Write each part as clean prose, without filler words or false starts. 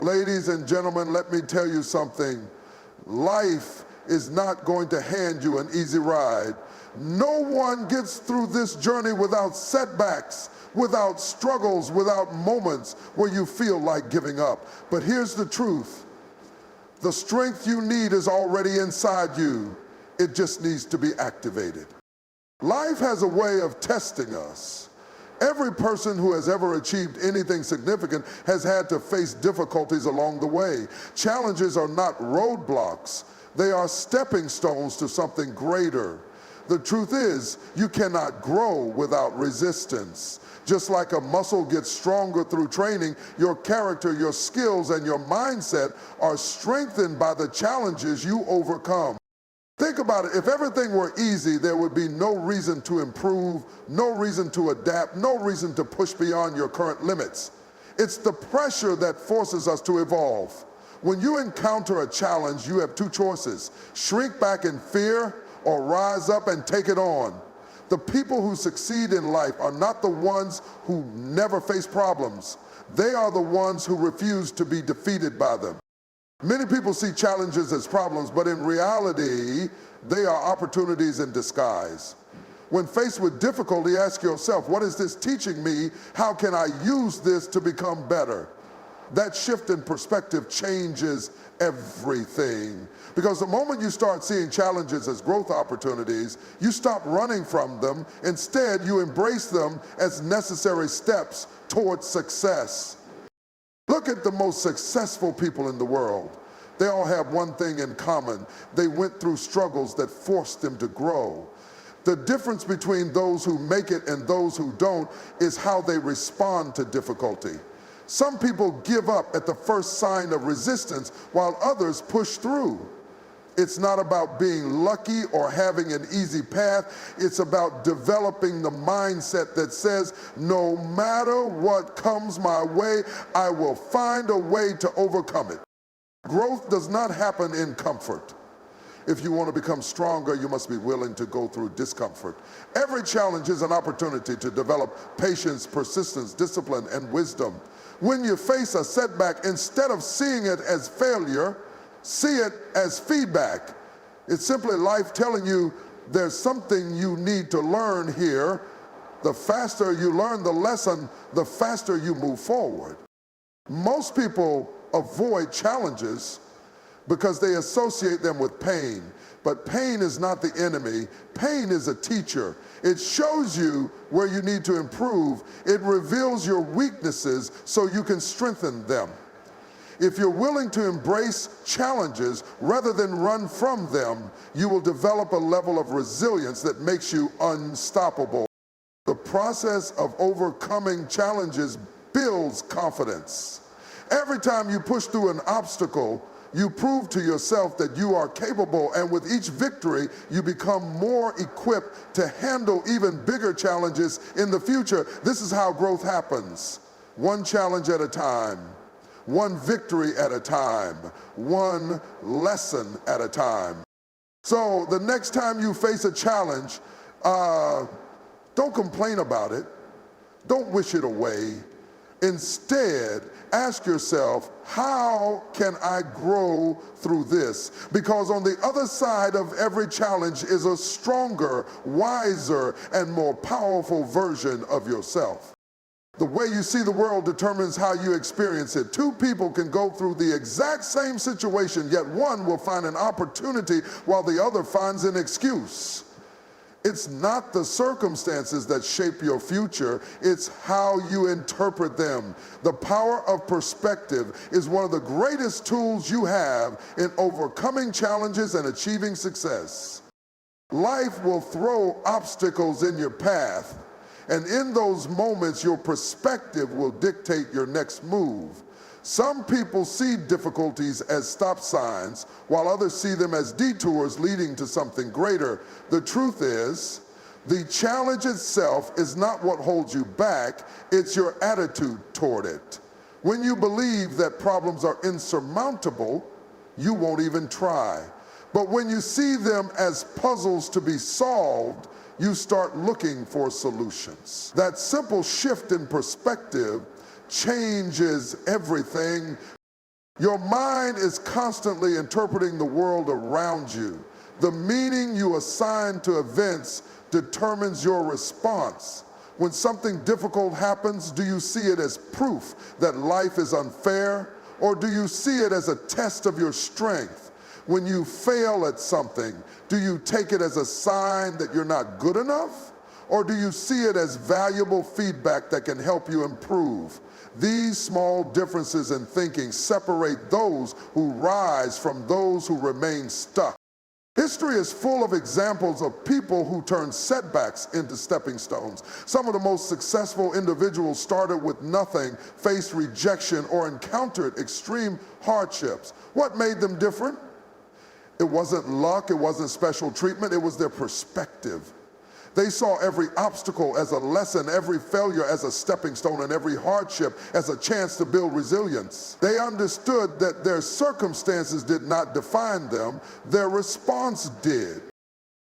Ladies and gentlemen, let me tell you something. Life is not going to hand you an easy ride. No one gets through this journey without setbacks, without struggles, without moments where you feel like giving up. But here's the truth. The strength you need is already inside you. It just needs to be activated. Life has a way of testing us. Every person who has ever achieved anything significant has had to face difficulties along the way. Challenges are not roadblocks. They are stepping stones to something greater. The truth is, you cannot grow without resistance. Just like a muscle gets stronger through training, your character, your skills, and your mindset are strengthened by the challenges you overcome. Think about it. If everything were easy, there would be no reason to improve, no reason to adapt, no reason to push beyond your current limits. It's the pressure that forces us to evolve. When you encounter a challenge, you have two choices: shrink back in fear or rise up and take it on. The people who succeed in life are not the ones who never face problems. They are the ones who refuse to be defeated by them. Many people see challenges as problems, but in reality, they are opportunities in disguise. When faced with difficulty, ask yourself, what is this teaching me? How can I use this to become better? That shift in perspective changes everything. Because the moment you start seeing challenges as growth opportunities, you stop running from them. Instead, you embrace them as necessary steps towards success. Look at the most successful people in the world. They all have one thing in common. They went through struggles that forced them to grow. The difference between those who make it and those who don't is how they respond to difficulty. Some people give up at the first sign of resistance, while others push through. It's not about being lucky or having an easy path. It's about developing the mindset that says, no matter what comes my way, I will find a way to overcome it. Growth does not happen in comfort. If you want to become stronger, you must be willing to go through discomfort. Every challenge is an opportunity to develop patience, persistence, discipline, and wisdom. When you face a setback, instead of seeing it as failure, see it as feedback. It's simply life telling you there's something you need to learn here. The faster you learn the lesson, the faster you move forward. Most people avoid challenges because they associate them with pain. But pain is not the enemy. Pain is a teacher. It shows you where you need to improve. It reveals your weaknesses so you can strengthen them. If you're willing to embrace challenges rather than run from them, you will develop a level of resilience that makes you unstoppable. The process of overcoming challenges builds confidence. Every time you push through an obstacle, you prove to yourself that you are capable, and with each victory, you become more equipped to handle even bigger challenges in the future. This is how growth happens. One challenge at a time. One victory at a time, one lesson at a time. So the next time you face a challenge, don't complain about it. Don't wish it away. Instead, ask yourself, how can I grow through this? Because on the other side of every challenge is a stronger, wiser, and more powerful version of yourself. The way you see the world determines how you experience it. Two people can go through the exact same situation, yet one will find an opportunity while the other finds an excuse. It's not the circumstances that shape your future, it's how you interpret them. The power of perspective is one of the greatest tools you have in overcoming challenges and achieving success. Life will throw obstacles in your path, and in those moments, your perspective will dictate your next move. Some people see difficulties as stop signs, while others see them as detours leading to something greater. The truth is, the challenge itself is not what holds you back, it's your attitude toward it. When you believe that problems are insurmountable, you won't even try. But when you see them as puzzles to be solved, you start looking for solutions. That simple shift in perspective changes everything. Your mind is constantly interpreting the world around you. The meaning you assign to events determines your response. When something difficult happens, do you see it as proof that life is unfair, or do you see it as a test of your strength? When you fail at something, do you take it as a sign that you're not good enough, or do you see it as valuable feedback that can help you improve? These small differences in thinking separate those who rise from those who remain stuck. History is full of examples of people who turned setbacks into stepping stones. Some of the most successful individuals started with nothing, faced rejection, or encountered extreme hardships. What made them different? It wasn't luck, it wasn't special treatment, it was their perspective. They saw every obstacle as a lesson, every failure as a stepping stone, and every hardship as a chance to build resilience. They understood that their circumstances did not define them, their response did.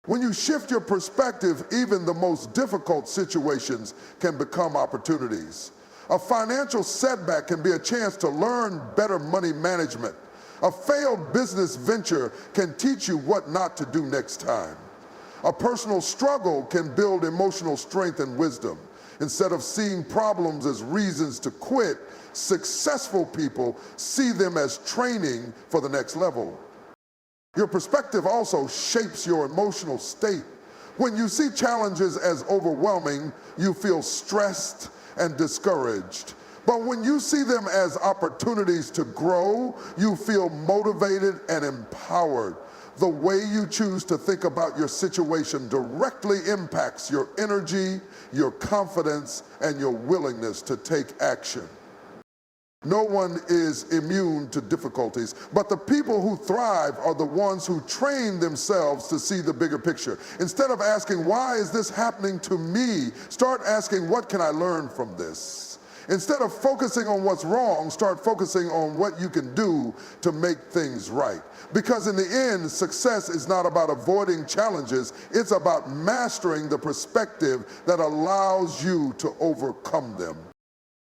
When you shift your perspective, even the most difficult situations can become opportunities. A financial setback can be a chance to learn better money management. A failed business venture can teach you what not to do next time. A personal struggle can build emotional strength and wisdom. Instead of seeing problems as reasons to quit, successful people see them as training for the next level. Your perspective also shapes your emotional state. When you see challenges as overwhelming, you feel stressed and discouraged. But when you see them as opportunities to grow, you feel motivated and empowered. The way you choose to think about your situation directly impacts your energy, your confidence, and your willingness to take action. No one is immune to difficulties, but the people who thrive are the ones who train themselves to see the bigger picture. Instead of asking, why is this happening to me? Start asking, what can I learn from this? Instead of focusing on what's wrong, start focusing on what you can do to make things right. Because in the end, success is not about avoiding challenges, it's about mastering the perspective that allows you to overcome them.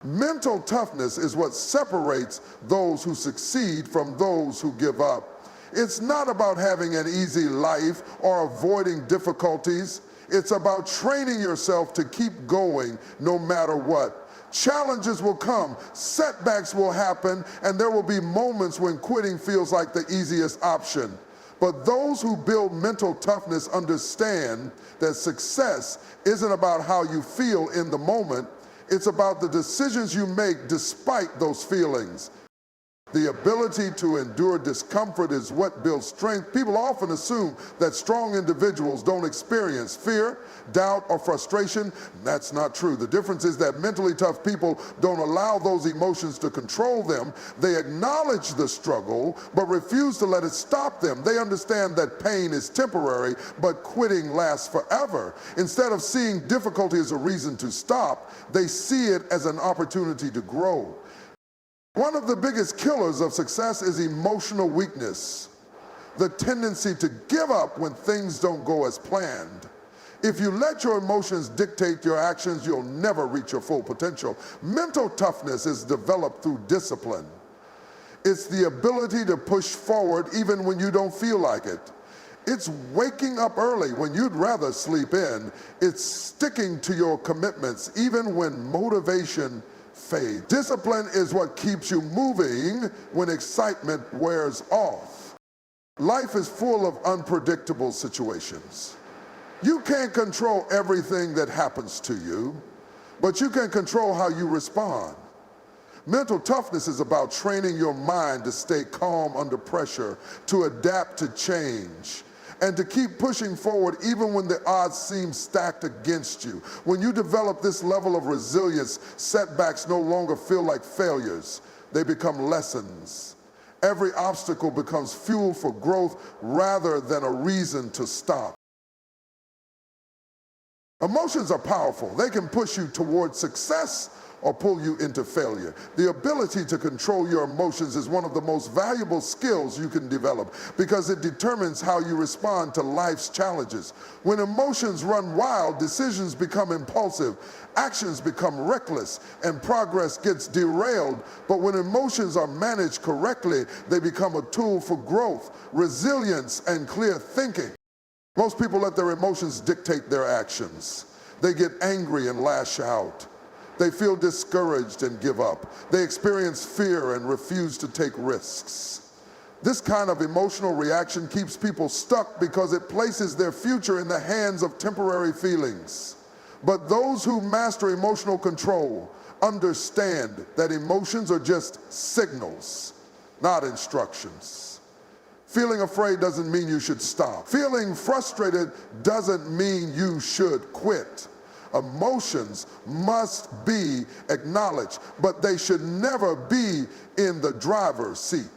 Mental toughness is what separates those who succeed from those who give up. It's not about having an easy life or avoiding difficulties. It's about training yourself to keep going no matter what. Challenges will come, setbacks will happen, and there will be moments when quitting feels like the easiest option. But those who build mental toughness understand that success isn't about how you feel in the moment, it's about the decisions you make despite those feelings. The ability to endure discomfort is what builds strength. People often assume that strong individuals don't experience fear, doubt, or frustration. That's not true. The difference is that mentally tough people don't allow those emotions to control them. They acknowledge the struggle, but refuse to let it stop them. They understand that pain is temporary, but quitting lasts forever. Instead of seeing difficulty as a reason to stop, they see it as an opportunity to grow. One of the biggest killers of success is emotional weakness, the tendency to give up when things don't go as planned. If you let your emotions dictate your actions, you'll never reach your full potential. Mental toughness is developed through discipline. It's the ability to push forward even when you don't feel like it. It's waking up early when you'd rather sleep in. It's sticking to your commitments even when motivation fades. Discipline is what keeps you moving when excitement wears off. Life is full of unpredictable situations. You can't control everything that happens to you, but you can control how you respond. Mental toughness is about training your mind to stay calm under pressure, to adapt to change, and to keep pushing forward even when the odds seem stacked against you. When you develop this level of resilience, setbacks no longer feel like failures. They become lessons. Every obstacle becomes fuel for growth rather than a reason to stop. Emotions are powerful. They can push you toward success or pull you into failure. The ability to control your emotions is one of the most valuable skills you can develop because it determines how you respond to life's challenges. When emotions run wild, decisions become impulsive, actions become reckless, and progress gets derailed. But when emotions are managed correctly, they become a tool for growth, resilience, and clear thinking. Most people let their emotions dictate their actions. They get angry and lash out. They feel discouraged and give up. They experience fear and refuse to take risks. This kind of emotional reaction keeps people stuck because it places their future in the hands of temporary feelings. But those who master emotional control understand that emotions are just signals, not instructions. Feeling afraid doesn't mean you should stop. Feeling frustrated doesn't mean you should quit. Emotions must be acknowledged, but they should never be in the driver's seat.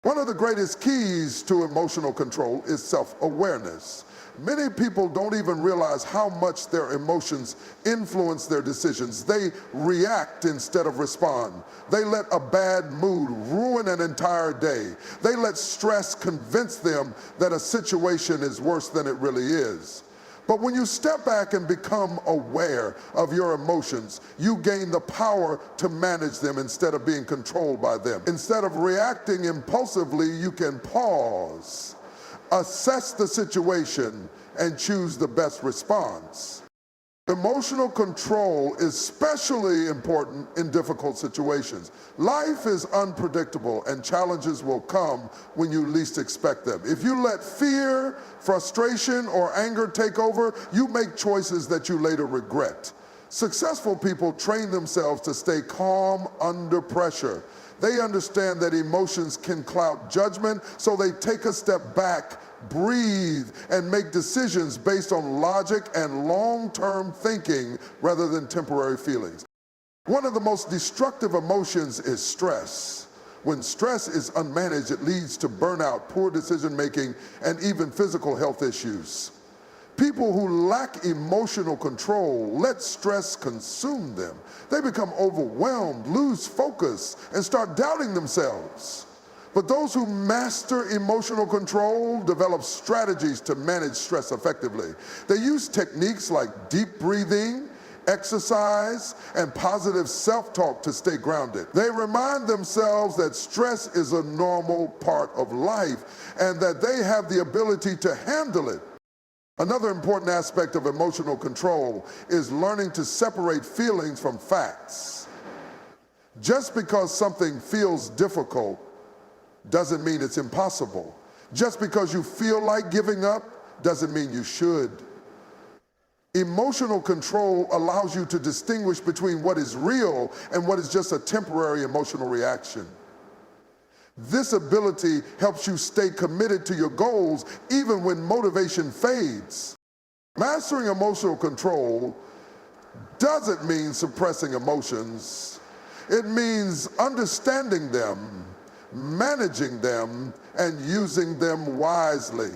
One of the greatest keys to emotional control is self-awareness. Many people don't even realize how much their emotions influence their decisions. They react instead of respond. They let a bad mood ruin an entire day. They let stress convince them that a situation is worse than it really is. But when you step back and become aware of your emotions, you gain the power to manage them instead of being controlled by them. Instead of reacting impulsively, you can pause, assess the situation, and choose the best response. Emotional control is especially important in difficult situations. Life is unpredictable and challenges will come when you least expect them. If you let fear, frustration, or anger take over, you make choices that you later regret. Successful people train themselves to stay calm under pressure. They understand that emotions can cloud judgment, so they take a step back, breathe, and make decisions based on logic and long-term thinking rather than temporary feelings. One of the most destructive emotions is stress. When stress is unmanaged, it leads to burnout, poor decision-making, and even physical health issues. People who lack emotional control let stress consume them. They become overwhelmed, lose focus, and start doubting themselves. But those who master emotional control develop strategies to manage stress effectively. They use techniques like deep breathing, exercise, and positive self-talk to stay grounded. They remind themselves that stress is a normal part of life and that they have the ability to handle it. Another important aspect of emotional control is learning to separate feelings from facts. Just because something feels difficult doesn't mean it's impossible. Just because you feel like giving up doesn't mean you should. Emotional control allows you to distinguish between what is real and what is just a temporary emotional reaction. This ability helps you stay committed to your goals even when motivation fades. Mastering emotional control doesn't mean suppressing emotions. It means understanding them, managing them, and using them wisely.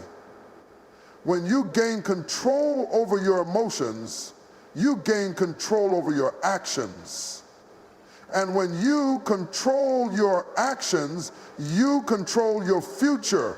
When you gain control over your emotions, you gain control over your actions. And when you control your actions, you control your future.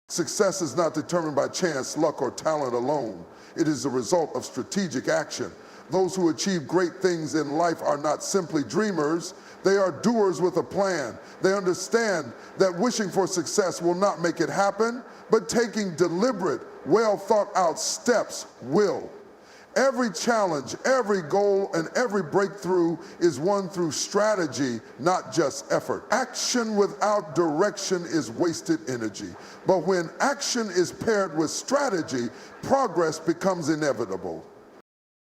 Success is not determined by chance, luck, or talent alone. It is the result of strategic action. Those who achieve great things in life are not simply dreamers, they are doers with a plan. They understand that wishing for success will not make it happen, but taking deliberate, well thought out steps will. Every challenge, every goal, and every breakthrough is won through strategy, not just effort. Action without direction is wasted energy. But when action is paired with strategy, progress becomes inevitable.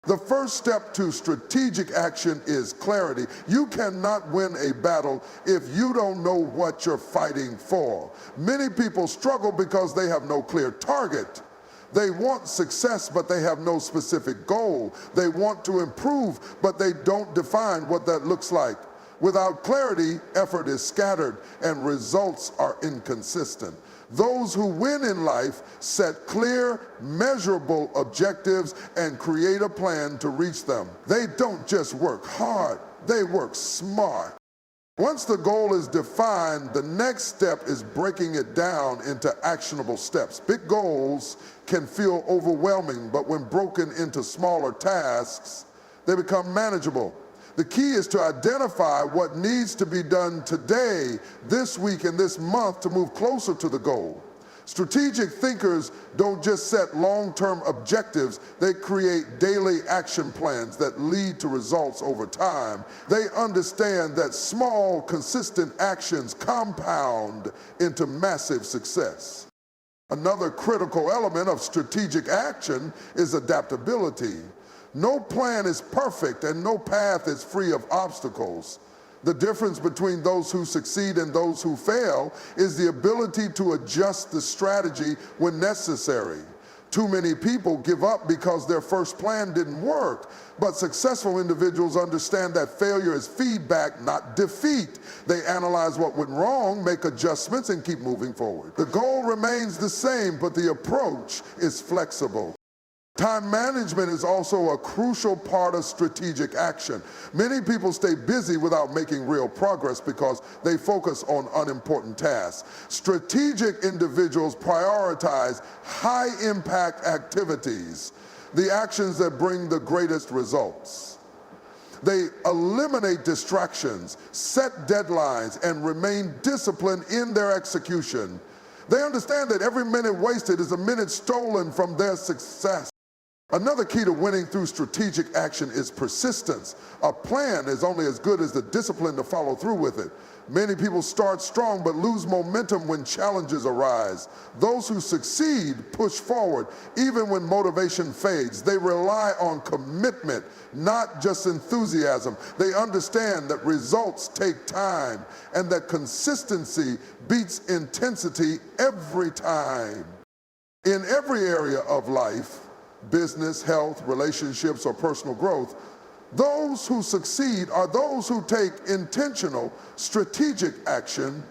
The first step to strategic action is clarity. You cannot win a battle if you don't know what you're fighting for. Many people struggle because they have no clear target. They want success, but they have no specific goal. They want to improve, but they don't define what that looks like. Without clarity, effort is scattered and results are inconsistent. Those who win in life set clear, measurable objectives and create a plan to reach them. They don't just work hard, they work smart. Once the goal is defined, the next step is breaking it down into actionable steps. Big goals can feel overwhelming, but when broken into smaller tasks, they become manageable. The key is to identify what needs to be done today, this week, and this month to move closer to the goal. Strategic thinkers don't just set long-term objectives, they create daily action plans that lead to results over time. They understand that small, consistent actions compound into massive success. Another critical element of strategic action is adaptability. No plan is perfect and no path is free of obstacles. The difference between those who succeed and those who fail is the ability to adjust the strategy when necessary. Too many people give up because their first plan didn't work, but successful individuals understand that failure is feedback, not defeat. They analyze what went wrong, make adjustments, and keep moving forward. The goal remains the same, but the approach is flexible. Time management is also a crucial part of strategic action. Many people stay busy without making real progress because they focus on unimportant tasks. Strategic individuals prioritize high-impact activities, the actions that bring the greatest results. They eliminate distractions, set deadlines, and remain disciplined in their execution. They understand that every minute wasted is a minute stolen from their success. Another key to winning through strategic action is persistence. A plan is only as good as the discipline to follow through with it. Many people start strong but lose momentum when challenges arise. Those who succeed push forward even when motivation fades. They rely on commitment, not just enthusiasm. They understand that results take time and that consistency beats intensity every time. In every area of life, business, health, relationships, or personal growth, those who succeed are those who take intentional, strategic action.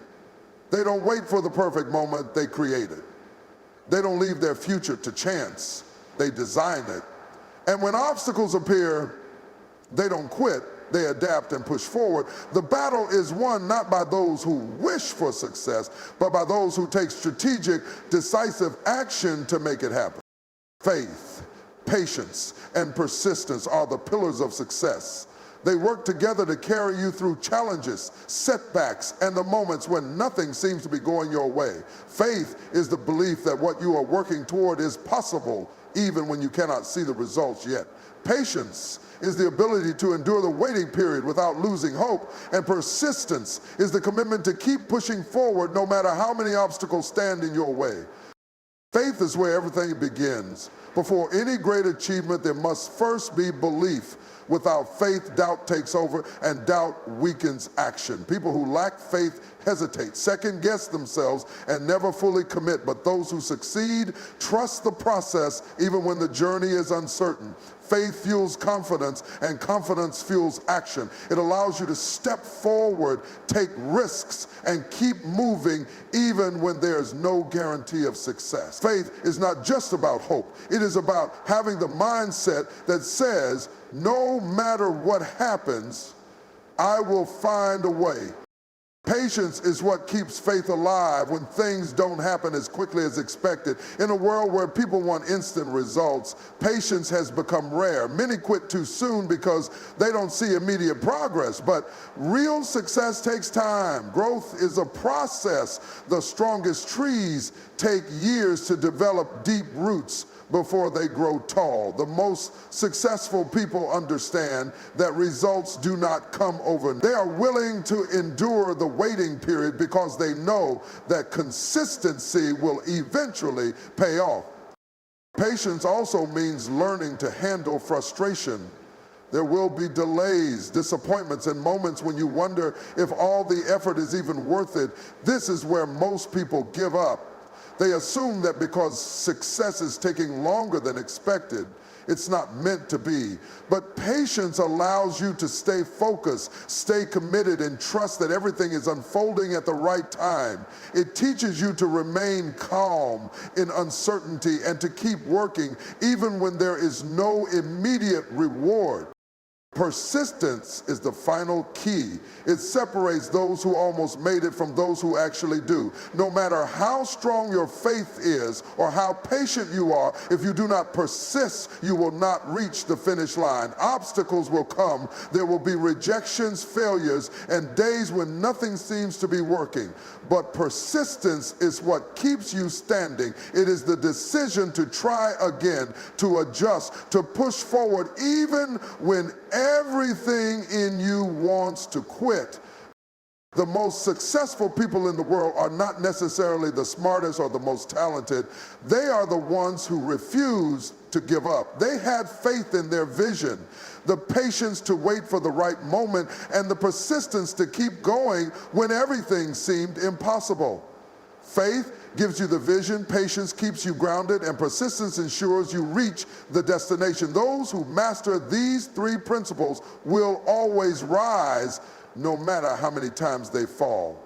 They don't wait for the perfect moment, they create it. They don't leave their future to chance, they design it. And when obstacles appear, they don't quit, they adapt and push forward. The battle is won not by those who wish for success, but by those who take strategic, decisive action to make it happen. Faith, patience, and persistence are the pillars of success. They work together to carry you through challenges, setbacks, and the moments when nothing seems to be going your way. Faith is the belief that what you are working toward is possible, even when you cannot see the results yet. Patience is the ability to endure the waiting period without losing hope, and persistence is the commitment to keep pushing forward no matter how many obstacles stand in your way. Faith is where everything begins. Before any great achievement, there must first be belief. Without faith, doubt takes over, and doubt weakens action. People who lack faith hesitate, second-guess themselves, and never fully commit. But those who succeed trust the process even when the journey is uncertain. Faith fuels confidence, and confidence fuels action. It allows you to step forward, take risks, and keep moving even when there's no guarantee of success. Faith is not just about hope. It is about having the mindset that says, no matter what happens, I will find a way. Patience is what keeps faith alive when things don't happen as quickly as expected. In a world where people want instant results, patience has become rare. Many quit too soon because they don't see immediate progress. But real success takes time. Growth is a process. The strongest trees take years to develop deep roots before they grow tall. The most successful people understand that results do not come overnight. They are willing to endure the waiting period because they know that consistency will eventually pay off. Patience also means learning to handle frustration. There will be delays, disappointments, and moments when you wonder if all the effort is even worth it. This is where most people give up. They assume that because success is taking longer than expected, It's not meant to be. But patience allows you to stay focused, stay committed, and trust that everything is unfolding at the right time. It teaches you to remain calm in uncertainty and to keep working even when there is no immediate reward. Persistence is the final key. It separates those who almost made it from those who actually do. No matter how strong your faith is or how patient you are, if you do not persist, you will not reach the finish line. Obstacles will come. There will be rejections, failures, and days when nothing seems to be working. But persistence is what keeps you standing. It is the decision to try again, to adjust, to push forward even when everything in you wants to quit. The most successful people in the world are not necessarily the smartest or the most talented. They are the ones who refuse to give up. They had faith in their vision, the patience to wait for the right moment, and the persistence to keep going when everything seemed impossible. Faith gives you the vision, patience keeps you grounded, and persistence ensures you reach the destination. Those who master these three principles will always rise, no matter how many times they fall.